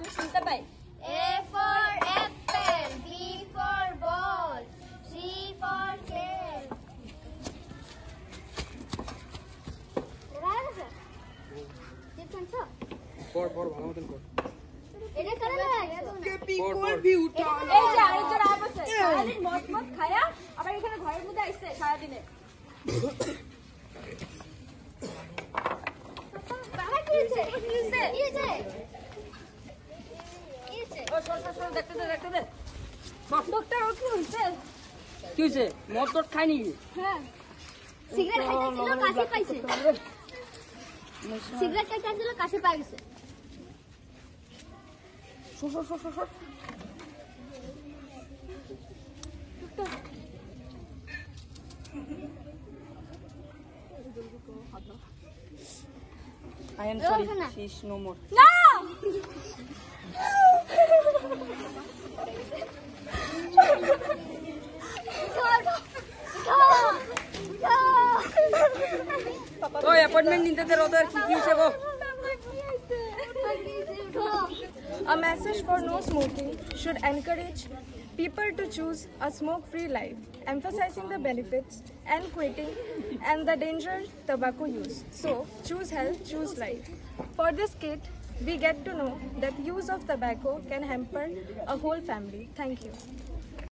আমি শুনতে পাই। A for apple, B for ball, C for cat. পড় ভালো মতন পড়। এটা কারা লাগে? এই যে আরেকজন আয় বসে সারাদিন মদ মদ খায়া আবার এখানে ঘরের মধ্যে আইছে সারাদিনে। বাবা কি হয়েছে? কি হয়েছে? ও সর দেখতে দে। ডক্টর ও কি হইছে? কি হয়েছে? মদ টদ খায়নি? হ্যাঁ সিগারেট খাইতেছিল কাশি পাইছে। সিগারেট খাইতেছিল কাশি পাইছে। I am sorry, she is no more. না ওই অ্যাপয়েন্টমেন্ট নিতে দে ওদের কি হইছে গো? A message for no smoking should encourage people to choose a smoke-free life, emphasizing the benefits and quitting and the danger tobacco use. So, choose health, choose life. For this kit, we get to know that use of tobacco can hamper a whole family. Thank you.